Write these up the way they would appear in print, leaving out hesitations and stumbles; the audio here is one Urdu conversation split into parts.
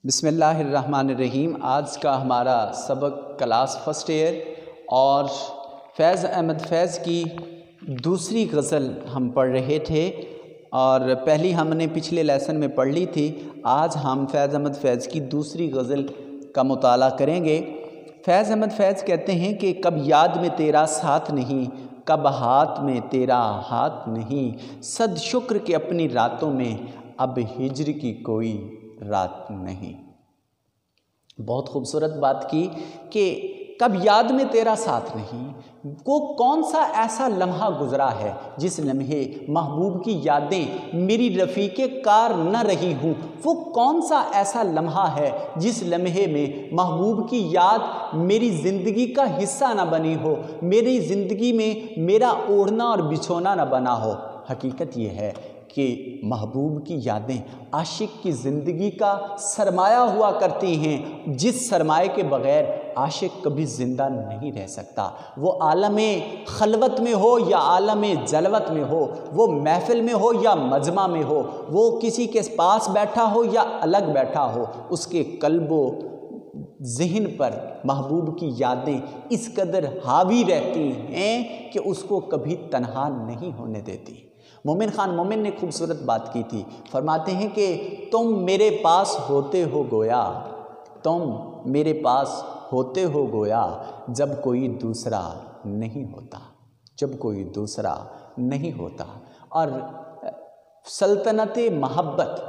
بسم اللہ الرحمن الرحیم۔ آج کا ہمارا سبق کلاس فرسٹ ایئر اور فیض احمد فیض کی دوسری غزل ہم پڑھ رہے تھے، اور پہلی ہم نے پچھلے لیسن میں پڑھ لی تھی۔ آج ہم فیض احمد فیض کی دوسری غزل کا مطالعہ کریں گے۔ فیض احمد فیض کہتے ہیں کہ کب یاد میں تیرا ساتھ نہیں، کب ہاتھ میں تیرا ہاتھ نہیں، صد شکر کہ اپنی راتوں میں اب ہجر کی کوئی رات نہیں۔ بہت خوبصورت بات کی کہ کب یاد میں تیرا ساتھ نہیں، وہ کون سا ایسا لمحہ گزرا ہے جس لمحے محبوب کی یادیں میری رفیق کار نہ رہی ہوں، وہ کون سا ایسا لمحہ ہے جس لمحے میں محبوب کی یاد میری زندگی کا حصہ نہ بنی ہو، میری زندگی میں میرا اوڑھنا اور بچھونا نہ بنا ہو۔ حقیقت یہ ہے کہ محبوب کی یادیں عاشق کی زندگی کا سرمایہ ہوا کرتی ہیں، جس سرمایے کے بغیر عاشق کبھی زندہ نہیں رہ سکتا۔ وہ عالم خلوت میں ہو یا عالم جلوت میں ہو، وہ محفل میں ہو یا مجمع میں ہو، وہ کسی کے پاس بیٹھا ہو یا الگ بیٹھا ہو، اس کے قلب و ذہن پر محبوب کی یادیں اس قدر حاوی رہتی ہیں کہ اس کو کبھی تنہا نہیں ہونے دیتی۔ مومن خان مومن نے خوبصورت بات کی تھی، فرماتے ہیں کہ تم میرے پاس ہوتے ہو گویا، تم میرے پاس ہوتے ہو گویا، جب کوئی دوسرا نہیں ہوتا، جب کوئی دوسرا نہیں ہوتا۔ اور سلطنت محبت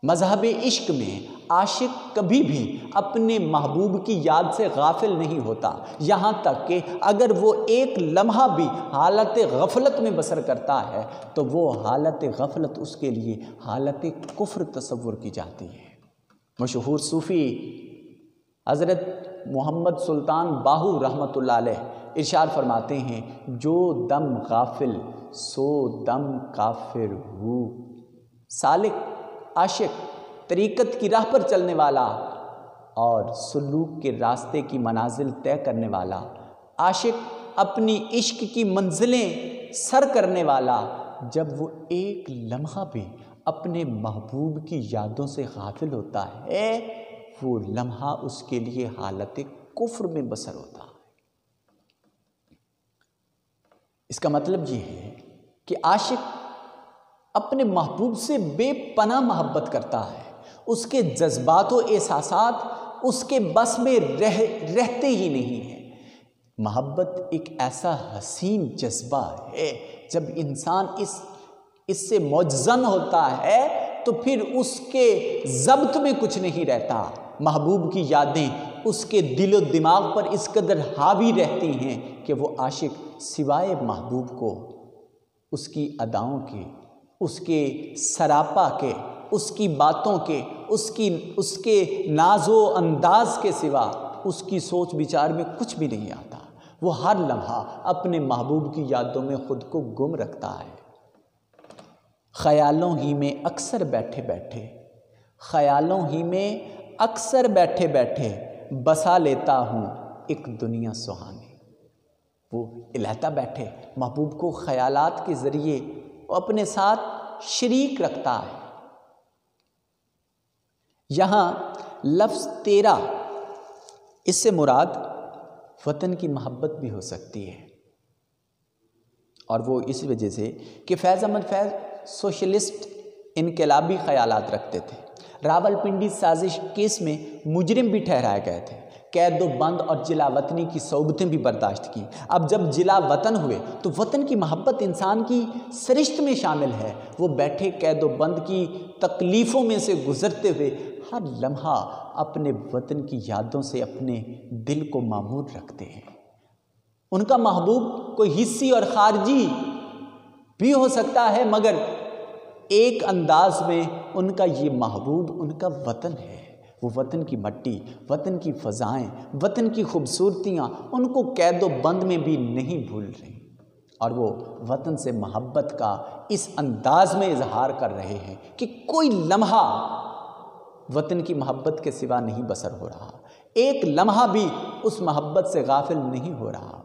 مذہب عشق میں عاشق کبھی بھی اپنے محبوب کی یاد سے غافل نہیں ہوتا، یہاں تک کہ اگر وہ ایک لمحہ بھی حالت غفلت میں بسر کرتا ہے تو وہ حالت غفلت اس کے لیے حالت کفر تصور کی جاتی ہے۔ مشہور صوفی حضرت محمد سلطان باہو رحمۃ اللہ علیہ ارشاد فرماتے ہیں، جو دم غافل سو دم کافر ہو۔ سالک، عاشق، طریقت کی راہ پر چلنے والا اور سلوک کے راستے کی منازل طے کرنے والا، عاشق اپنی عشق کی منزلیں سر کرنے والا، جب وہ ایک لمحہ بھی اپنے محبوب کی یادوں سے غافل ہوتا ہے، وہ لمحہ اس کے لیے حالت کفر میں بسر ہوتا ہے۔ اس کا مطلب یہ ہے کہ عاشق اپنے محبوب سے بے پناہ محبت کرتا ہے، اس کے جذبات و احساسات اس کے بس میں رہتے ہی نہیں ہیں۔ محبت ایک ایسا حسین جذبہ ہے، جب انسان اس سے معجزن ہوتا ہے تو پھر اس کے ضبط میں کچھ نہیں رہتا۔ محبوب کی یادیں اس کے دل و دماغ پر اس قدر حاوی رہتی ہیں کہ وہ عاشق سوائے محبوب کو اس کی اداؤں کے، اس کے سراپا کے، اس کی باتوں کے، اس کے ناز و انداز کے سوا اس کی سوچ بچار میں کچھ بھی نہیں آتا۔ وہ ہر لمحہ اپنے محبوب کی یادوں میں خود کو گم رکھتا ہے۔ خیالوں ہی میں اکثر بیٹھے بیٹھے، خیالوں ہی میں اکثر بیٹھے بیٹھے بسا لیتا ہوں ایک دنیا سہانی۔ وہ الہتا بیٹھے محبوب کو خیالات کے ذریعے اپنے ساتھ شریک رکھتا ہے۔ یہاں لفظ تیرا، اس سے مراد وطن کی محبت بھی ہو سکتی ہے، اور وہ اس وجہ سے کہ فیض احمد فیض سوشلسٹ انقلابی خیالات رکھتے تھے۔ راولپنڈی سازش کیس میں مجرم بھی ٹھہرائے گئے تھے، قید و بند اور جلا وطنی کی صعوبتیں بھی برداشت کی۔ اب جب جلا وطن ہوئے تو وطن کی محبت انسان کی سرشت میں شامل ہے۔ وہ بیٹھے قید و بند کی تکلیفوں میں سے گزرتے ہوئے ہر لمحہ اپنے وطن کی یادوں سے اپنے دل کو معمور رکھتے ہیں۔ ان کا محبوب کوئی حصی اور خارجی بھی ہو سکتا ہے، مگر ایک انداز میں ان کا یہ محبوب ان کا وطن ہے۔ وہ وطن کی مٹی، وطن کی فضائیں، وطن کی خوبصورتیاں ان کو قید و بند میں بھی نہیں بھول رہی، اور وہ وطن سے محبت کا اس انداز میں اظہار کر رہے ہیں کہ کوئی لمحہ وطن کی محبت کے سوا نہیں بسر ہو رہا، ایک لمحہ بھی اس محبت سے غافل نہیں ہو رہا۔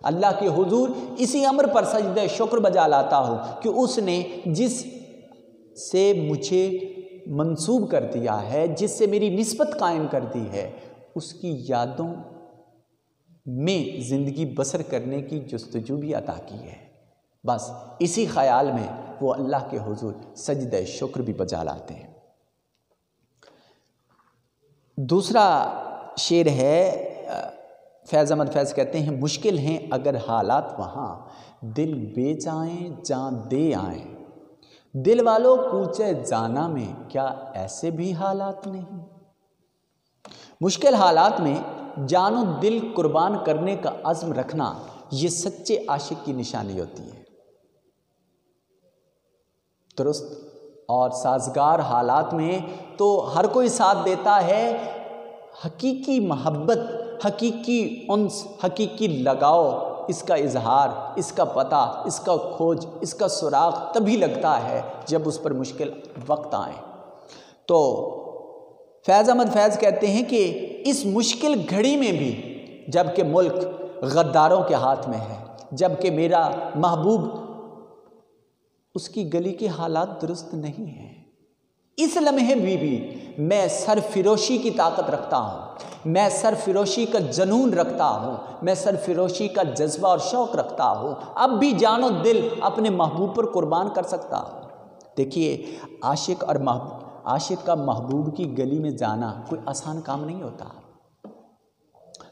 اللہ کے حضور اسی امر پر سجدہ شکر بجا لاتا ہوں کہ اس نے جس سے مجھے منسوب کر دیا ہے، جس سے میری نسبت قائم کر دی ہے، اس کی یادوں میں زندگی بسر کرنے کی جستجو بھی عطا کی ہے۔ بس اسی خیال میں وہ اللہ کے حضور سجدہ شکر بھی بجا لاتے ہیں۔ دوسرا شعر ہے، فیض احمد فیض کہتے ہیں، مشکل ہیں اگر حالات وہاں، دل بے جائیں جاں دے آئیں، دل والوں کوچے جانا میں کیا ایسے بھی حالات نہیں۔ مشکل حالات میں جان و دل قربان کرنے کا عزم رکھنا، یہ سچے عاشق کی نشانی ہوتی ہے۔ درست اور سازگار حالات میں تو ہر کوئی ساتھ دیتا ہے، حقیقی محبت، حقیقی انس، حقیقی لگاؤ، اس کا اظہار، اس کا پتہ، اس کا کھوج، اس کا سراغ تبھی لگتا ہے جب اس پر مشکل وقت آئیں۔ تو فیض احمد فیض کہتے ہیں کہ اس مشکل گھڑی میں بھی، جب کہ ملک غداروں کے ہاتھ میں ہے، جب کہ میرا محبوب اس کی گلی کے حالات درست نہیں ہیں، اس لمحے بھی میں سرفروشی کی طاقت رکھتا ہوں، میں سرفروشی کا جنون رکھتا ہوں، میں سرفروشی کا جذبہ اور شوق رکھتا ہوں، اب بھی جان و دل اپنے محبوب پر قربان کر سکتا ہوں۔ دیکھیے، عاشق کا محبوب کی گلی میں جانا کوئی آسان کام نہیں ہوتا۔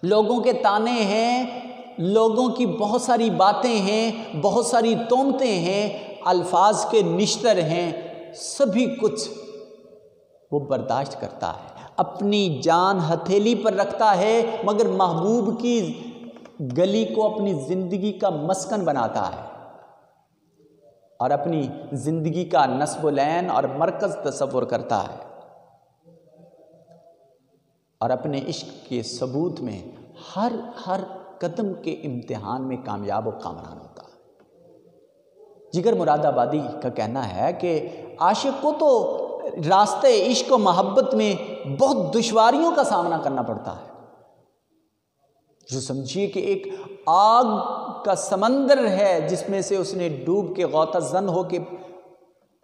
لوگوں کے تانے ہیں، لوگوں کی بہت ساری باتیں ہیں، بہت ساری تہمتیں ہیں، الفاظ کے نشتر ہیں، سبھی کچھ وہ برداشت کرتا ہے، اپنی جان ہتھیلی پر رکھتا ہے، مگر محبوب کی گلی کو اپنی زندگی کا مسکن بناتا ہے اور اپنی زندگی کا نصب العین اور مرکز تصور کرتا ہے، اور اپنے عشق کے ثبوت میں ہر قدم کے امتحان میں کامیاب و کامران ہوتا ہے۔ جگر مراد آبادی کا کہنا ہے کہ عاشق کو تو راستے عشق و محبت میں بہت دشواریوں کا سامنا کرنا پڑتا ہے۔ جو سمجھیے کہ ایک آگ کا سمندر ہے جس میں سے اس نے ڈوب کے غوطہ زن ہو کے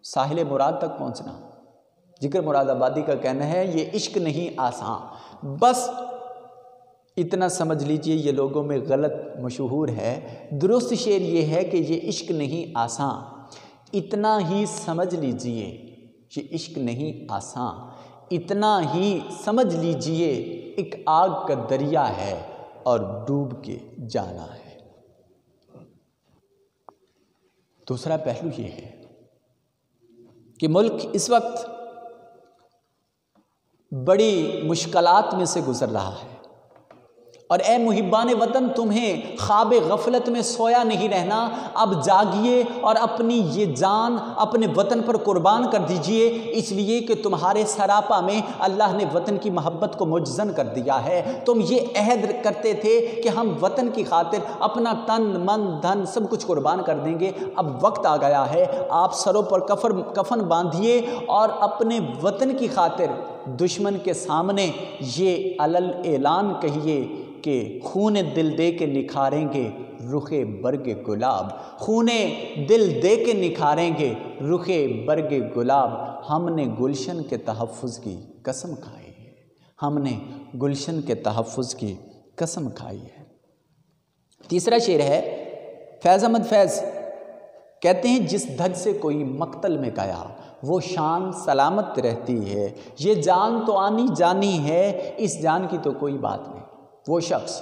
ساحل مراد تک پہنچنا۔ جگر مراد آبادی کا کہنا ہے یہ عشق نہیں آسان۔ بس اتنا سمجھ لیجئے، یہ لوگوں میں غلط مشہور ہے، درست شعر یہ ہے کہ یہ عشق نہیں آسان، اتنا ہی سمجھ لیجئے، یہ عشق نہیں آسان، اتنا ہی سمجھ لیجئے، ایک آگ کا دریا ہے اور ڈوب کے جانا ہے۔ دوسرا پہلو یہ ہے کہ ملک اس وقت بڑی مشکلات میں سے گزر رہا ہے، اور اے محبان وطن، تمہیں خواب غفلت میں سویا نہیں رہنا، اب جاگیے اور اپنی یہ جان اپنے وطن پر قربان کر دیجئے، اس لیے کہ تمہارے سراپا میں اللہ نے وطن کی محبت کو مجزن کر دیا ہے۔ تم یہ عہد کرتے تھے کہ ہم وطن کی خاطر اپنا تن من دھن سب کچھ قربان کر دیں گے، اب وقت آ گیا ہے، آپ سروں پر کفن باندھیے اور اپنے وطن کی خاطر دشمن کے سامنے یہ علل اعلان کہیے کہ خون دل دے کے نکھاریں گے رخ برگ گلاب، خون دل دے کے نکھاریں گے رخ برگ گلاب، ہم نے گلشن کے تحفظ کی قسم کھائی ہے، ہم نے گلشن کے تحفظ کی قسم کھائی ہے۔ تیسرا شعر ہے، فیض احمد فیض کہتے ہیں، جس دھج سے کوئی مقتل میں گیا وہ شان سلامت رہتی ہے، یہ جان تو آنی جانی ہے، اس جان کی تو کوئی بات نہیں۔ وہ شخص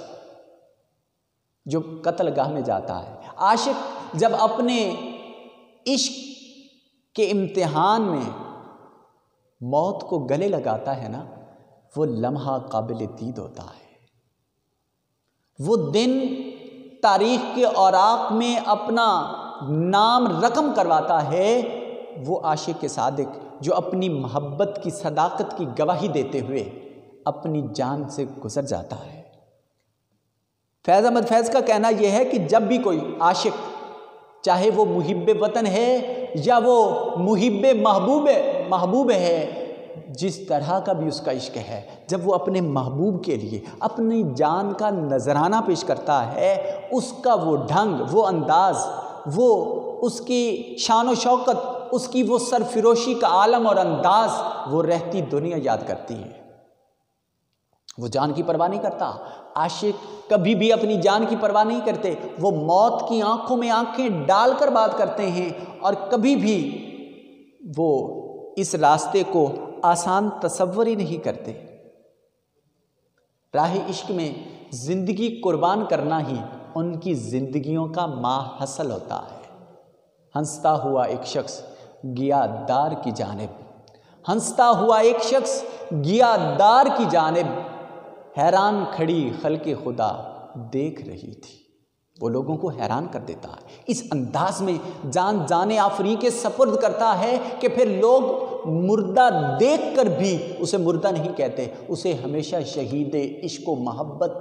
جو قتل گاہ میں جاتا ہے، عاشق جب اپنے عشق کے امتحان میں موت کو گلے لگاتا ہے نا، وہ لمحہ قابل دید ہوتا ہے، وہ دن تاریخ کے اوراق میں اپنا نام رقم کرواتا ہے، وہ عاشق صادق جو اپنی محبت کی صداقت کی گواہی دیتے ہوئے اپنی جان سے گزر جاتا ہے۔ فیض احمد فیض کا کہنا یہ ہے کہ جب بھی کوئی عاشق، چاہے وہ محب وطن ہے یا وہ محب محبوب ہے، جس طرح کا بھی اس کا عشق ہے، جب وہ اپنے محبوب کے لیے اپنی جان کا نذرانہ پیش کرتا ہے، اس کا وہ ڈھنگ، وہ انداز، وہ اس کی شان و شوکت، اس کی وہ سرفروشی کا عالم اور انداز وہ رہتی دنیا یاد کرتی ہے۔ وہ جان کی پرواہ نہیں کرتا۔ عاشق کبھی بھی اپنی جان کی پرواہ نہیں کرتے، وہ موت کی آنکھوں میں آنکھیں ڈال کر بات کرتے ہیں، اور کبھی بھی وہ اس راستے کو آسان تصور ہی نہیں کرتے۔ راہ عشق میں زندگی قربان کرنا ہی ان کی زندگیوں کا ماحصل ہوتا ہے۔ ہنستا ہوا ایک شخص گیا دار کی جانب، ہنستا ہوا ایک شخص گیا دار کی جانب، حیران کھڑی خلق خدا دیکھ رہی تھی۔ وہ لوگوں کو حیران کر دیتا ہے، اس انداز میں جان آفری کے سپرد کرتا ہے کہ پھر لوگ مردہ دیکھ کر بھی اسے مردہ نہیں کہتے، اسے ہمیشہ شہید عشق و محبت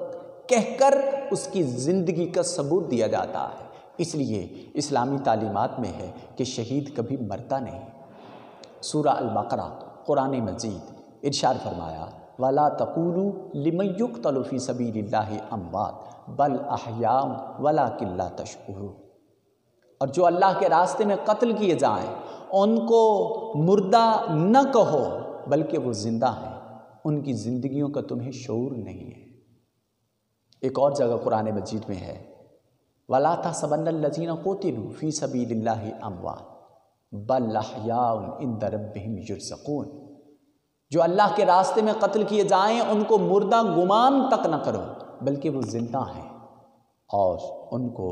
کہہ کر اس کی زندگی کا ثبوت دیا جاتا ہے۔ اس لیے اسلامی تعلیمات میں ہے کہ شہید کبھی مرتا نہیں۔ سورہ البقرہ قرآن مجید ارشاد فرمایا وَلَا تَقُولُوا لِمَن يُقْتَلُ فِي سَبِيلِ اللَّهِ أَمْوَاتٌ بَلْ أَحْيَاءٌ وَلَٰكِن لَّا تَشْعُرُونَ، اور جو اللہ کے راستے میں قتل کیے جائیں ان کو مردہ نہ کہو بلکہ وہ زندہ ہیں، ان کی زندگیوں کا تمہیں شعور نہیں ہے۔ ایک اور جگہ قرآن مجید میں ہے وَلَا تَحْسَبَنَّ الَّذِينَ قُتِلُوا فِي سَبِيلِ اللَّهِ أَمْوَاتٌ بَلْ أَحْيَاءٌ عِندَ رَبِّهِمْ يُرْزَقُونَ، جو اللہ کے راستے میں قتل کیے جائیں ان کو مردہ گمان تک نہ کرو بلکہ وہ زندہ ہیں اور ان کو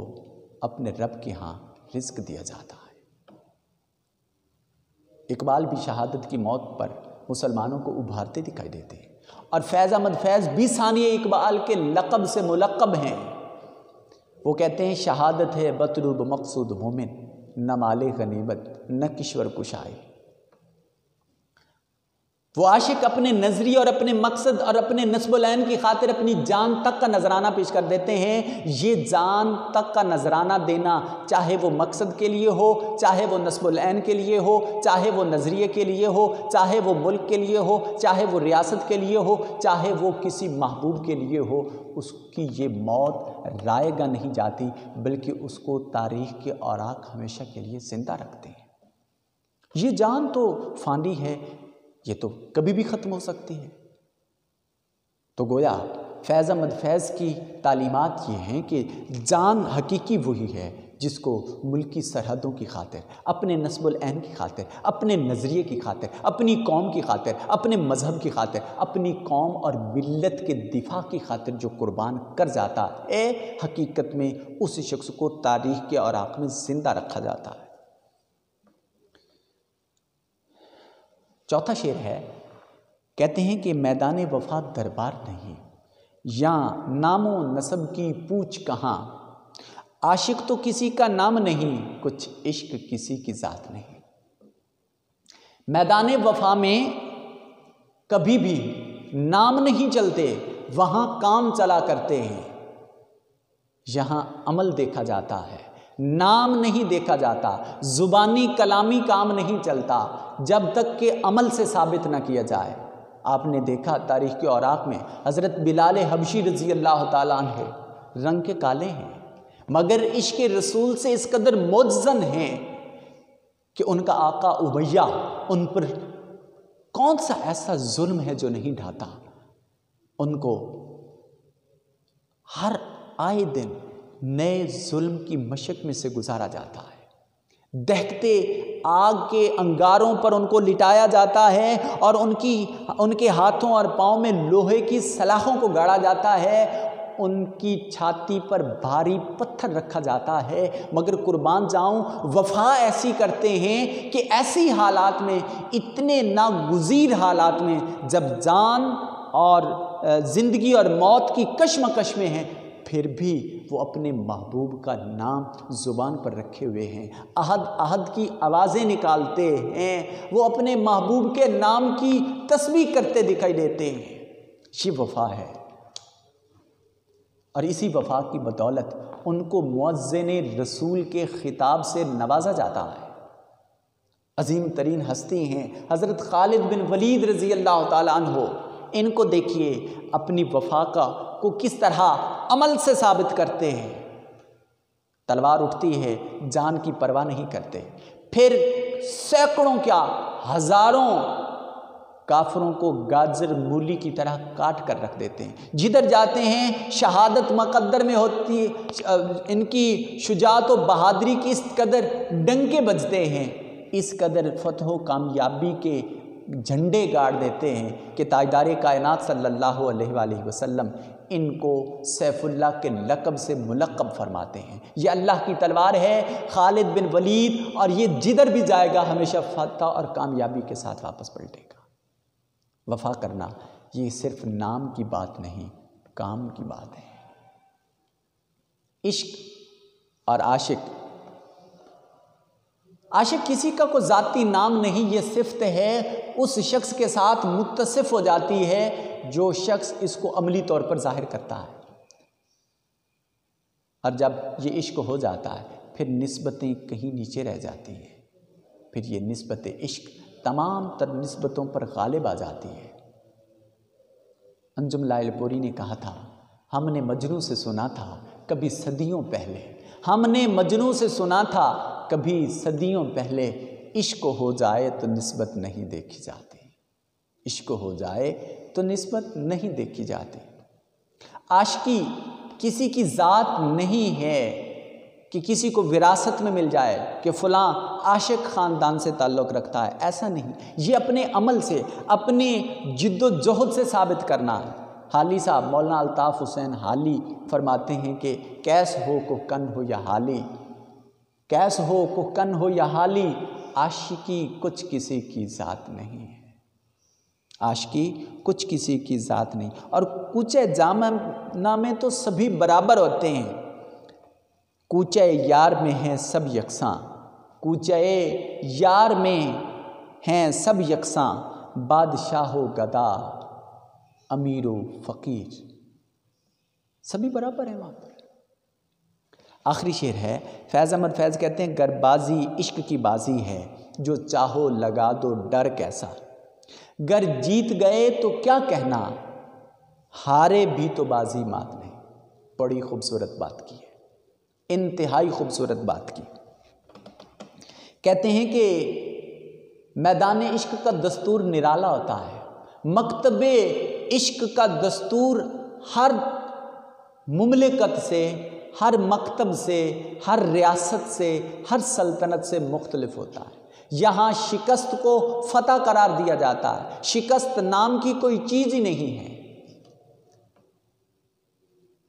اپنے رب کے ہاں رزق دیا جاتا ہے۔ اقبال بھی شہادت کی موت پر مسلمانوں کو ابھارتے دکھائی دیتے ہیں، اور فیض احمد فیض بھی ثانیہ اقبال کے لقب سے ملقب ہیں۔ وہ کہتے ہیں شہادت ہے مطلوب مقصود مومن، نہ مال غنیمت نہ کشور کشائی۔ وہ عاشق اپنے نظریے اور اپنے مقصد اور اپنے نسب العین کی خاطر اپنی جان تک کا نذرانہ پیش کر دیتے ہیں۔ یہ جان تک کا نذرانہ دینا چاہے وہ مقصد کے لیے ہو، چاہے وہ نسب العین کے لیے ہو، چاہے وہ نظریے کے لیے ہو، چاہے وہ ملک کے لیے ہو، چاہے وہ ریاست کے لیے ہو، چاہے وہ کسی محبوب کے لیے ہو، اس کی یہ موت رائے گاہ نہیں جاتی بلکہ اس کو تاریخ کے اوراق ہمیشہ کے لیے زندہ رکھتے ہیں۔ یہ جان تو فانی ہے، یہ تو کبھی بھی ختم ہو سکتی ہے۔ تو گویا فیض احمد فیض کی تعلیمات یہ ہیں کہ جان حقیقی وہی ہے جس کو ملکی سرحدوں کی خاطر، اپنے نسب العین کی خاطر، اپنے نظریے کی خاطر، اپنی قوم کی خاطر، اپنے مذہب کی خاطر، اپنی قوم اور ملت کے دفاع کی خاطر جو قربان کر جاتا ہے، حقیقت میں اس شخص کو تاریخ کے اوراق میں زندہ رکھا جاتا ہے۔ چوتھا شعر ہے، کہتے ہیں کہ میدان وفا دربار نہیں، یا نام و نسب کی پوچھ کہاں، عاشق تو کسی کا نام نہیں، کچھ عشق کسی کی ذات نہیں۔ میدان وفا میں کبھی بھی نام نہیں چلتے، وہاں کام چلا کرتے ہیں۔ یہاں عمل دیکھا جاتا ہے، نام نہیں دیکھا جاتا، زبانی کلامی کام نہیں چلتا جب تک کہ عمل سے ثابت نہ کیا جائے۔ آپ نے دیکھا تاریخ کے اوراق میں حضرت بلال حبشی رضی اللہ تعالیٰ عنہ رنگ کے کالے ہیں مگر عشق رسول سے اس قدر معجزن ہیں کہ ان کا آقا امیہ ان پر کون سا ایسا ظلم ہے جو نہیں ڈھاتا، ان کو ہر آئے دن نئے ظلم کی مشق میں سے گزارا جاتا ہے، دہتے آگ کے انگاروں پر ان کو لٹایا جاتا ہے اور ان کے ہاتھوں اور پاؤں میں لوہے کی سلاخوں کو گاڑا جاتا ہے، ان کی چھاتی پر بھاری پتھر رکھا جاتا ہے، مگر قربان جاؤں وفا ایسی کرتے ہیں کہ ایسی حالات میں، اتنے ناگزیر حالات میں جب جان اور زندگی اور موت کی کشمکش میں ہیں، پھر بھی وہ اپنے محبوب کا نام زبان پر رکھے ہوئے ہیں، عہد کی آوازیں نکالتے ہیں، وہ اپنے محبوب کے نام کی تسبیح کرتے دکھائی دیتے ہیں۔ یہ وفا ہے، اور اسی وفا کی بدولت ان کو مؤذن رسول کے خطاب سے نوازا جاتا ہے۔ عظیم ترین ہستی ہیں حضرت خالد بن ولید رضی اللہ تعالیٰ عنہ، ان کو دیکھیے اپنی وفا کو کس طرح عمل سے ثابت کرتے ہیں۔ تلوار اٹھتی ہے، جان کی پرواہ نہیں کرتے، پھر سینکڑوں کیا ہزاروں کافروں کو گاجر مولی کی طرح کاٹ کر رکھ دیتے ہیں. جدھر جاتے ہیں شہادت مقدر میں ہوتی ہے، ان کی شجاعت و بہادری کی اس قدر ڈنکے بجتے ہیں، اس قدر فتح و کامیابی کے جھنڈے گاڑ دیتے ہیں کہ تاجدار کائنات صلی اللہ علیہ وآلہ وسلم ان کو سیف اللہ کے لقب سے ملقب فرماتے ہیں. یہ اللہ کی تلوار ہے خالد بن ولید، اور یہ جدھر بھی جائے گا ہمیشہ فتح اور کامیابی کے ساتھ واپس پلٹے گا. وفا کرنا یہ صرف نام کی بات نہیں، کام کی بات ہے. عشق اور عاشق کسی کا کوئی ذاتی نام نہیں، یہ صفت ہے اس شخص کے ساتھ متصف ہو جاتی ہے جو شخص اس کو عملی طور پر ظاہر کرتا ہے. اور جب یہ عشق ہو جاتا ہے پھر نسبتیں کہیں نیچے رہ جاتی ہیں، پھر یہ نسبت عشق تمام تر نسبتوں پر غالب آ جاتی ہے. انجم لائل پوری نے کہا تھا، ہم نے مجنوں سے سنا تھا کبھی صدیوں پہلے، ہم نے مجنوں سے سنا تھا کبھی صدیوں پہلے، عشق ہو جائے تو نسبت نہیں دیکھی جاتی، عشق ہو جائے تو نسبت نہیں دیکھی جاتی. عاشقی کسی کی ذات نہیں ہے کہ کسی کو وراثت میں مل جائے کہ فلاں عاشق خاندان سے تعلق رکھتا ہے، ایسا نہیں. یہ اپنے عمل سے، اپنے جد و جہد سے ثابت کرنا ہے. حالی صاحب مولانا الطاف حسین حالی فرماتے ہیں کہ کیس ہو کو کن ہو یا حالی، کیس ہو کو کن ہو یا حالی، عاشقی کچھ کسی کی ذات نہیں ہے، عاشقی کچھ کسی کی ذات نہیں. اور کوچے جامع نامے تو سبھی برابر ہوتے ہیں. کوچے یار میں ہیں سب یکساں، کوچے یار میں ہیں سب یکساں، بادشاہ و گدا امیر و فقیر، سبھی برابر ہیں وہاں پر. آخری شعر ہے، فیض احمد فیض کہتے ہیں، گر بازی عشق کی بازی ہے، جو چاہو لگا دو ڈر کیسا، گر جیت گئے تو کیا کہنا، ہارے بھی تو بازی مات نہیں. بڑی خوبصورت بات کی ہے، انتہائی خوبصورت بات کی. کہتے ہیں کہ میدان عشق کا دستور نرالا ہوتا ہے، مکتب عشق کا دستور ہر مملکت سے، ہر مکتب سے، ہر ریاست سے، ہر سلطنت سے مختلف ہوتا ہے. یہاں شکست کو فتح قرار دیا جاتا ہے، شکست نام کی کوئی چیز ہی نہیں ہے.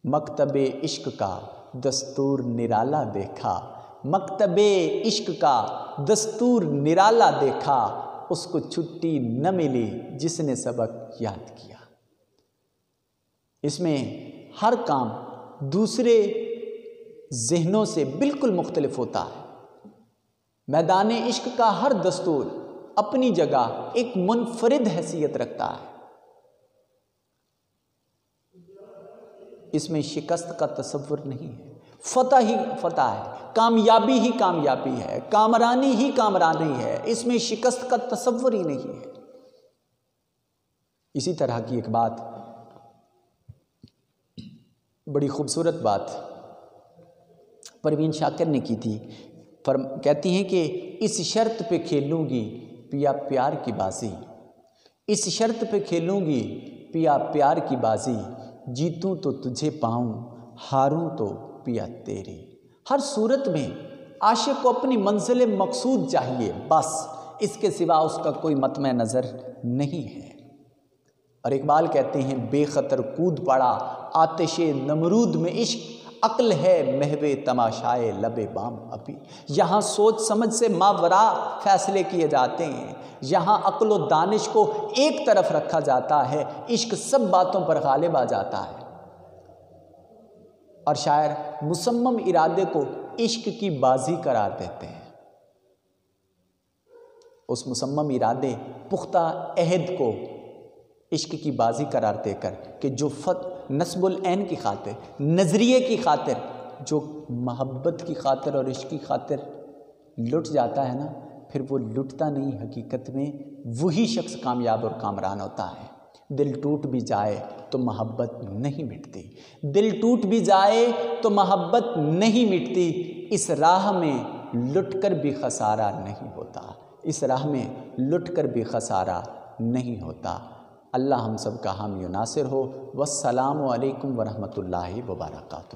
مکتب عشق کا دستور نرالا دیکھا، مکتب عشق کا دستور نرالا دیکھا، اس کو چھٹی نہ ملی جس نے سبق یاد کیا. اس میں ہر کام دوسرے ذہنوں سے بالکل مختلف ہوتا ہے. میدان عشق کا ہر دستور اپنی جگہ ایک منفرد حیثیت رکھتا ہے. اس میں شکست کا تصور نہیں ہے، فتح ہی فتح ہے، کامیابی ہی کامیابی ہے، کامرانی ہی کامرانی ہے. اس میں شکست کا تصور ہی نہیں ہے. اسی طرح کی ایک بات، بڑی خوبصورت بات پروین شاکر نے کی تھی. کہتی ہیں کہ اس شرط پہ کھیلوں گی پیا پیار کی بازی، اس شرط پہ کھیلوں گی پیا پیار کی بازی، جیتوں تو تجھے پاؤں ہاروں تو پیا تیری. ہر صورت میں عاشق کو اپنی منزل مقصود چاہیے، بس اس کے سوا اس کا کوئی مطمع نظر نہیں ہے. اور اقبال کہتے ہیں، بے خطر کود پڑا آتش نمرود میں عشق، عقل ہے محو تماشائے لب بام ابھی. یہاں سوچ سمجھ سے ماورا فیصلے کیے جاتے ہیں، یہاں عقل و دانش کو ایک طرف رکھا جاتا ہے، عشق سب باتوں پر غالب آ جاتا ہے. اور شاعر مصمم ارادے کو عشق کی بازی قرار دیتے ہیں. اس مصمم ارادے پختہ عہد کو عشق کی بازی قرار دے کر کہ جو نصب العین کی خاطر، نظریے کی خاطر، جو محبت کی خاطر اور عشق کی خاطر لٹ جاتا ہے نا، پھر وہ لٹتا نہیں، حقیقت میں وہی شخص کامیاب اور کامران ہوتا ہے. دل ٹوٹ بھی جائے تو محبت نہیں مٹتی، دل ٹوٹ بھی جائے تو محبت نہیں مٹتی. اس راہ میں لٹ کر بھی خسارہ نہیں ہوتا، اس راہ میں لٹ کر بھی خسارہ نہیں ہوتا۔ اللہ ہم سب کا حامی و ناصر ہو۔ والسلام علیکم ورحمۃ اللہ وبرکاتہ۔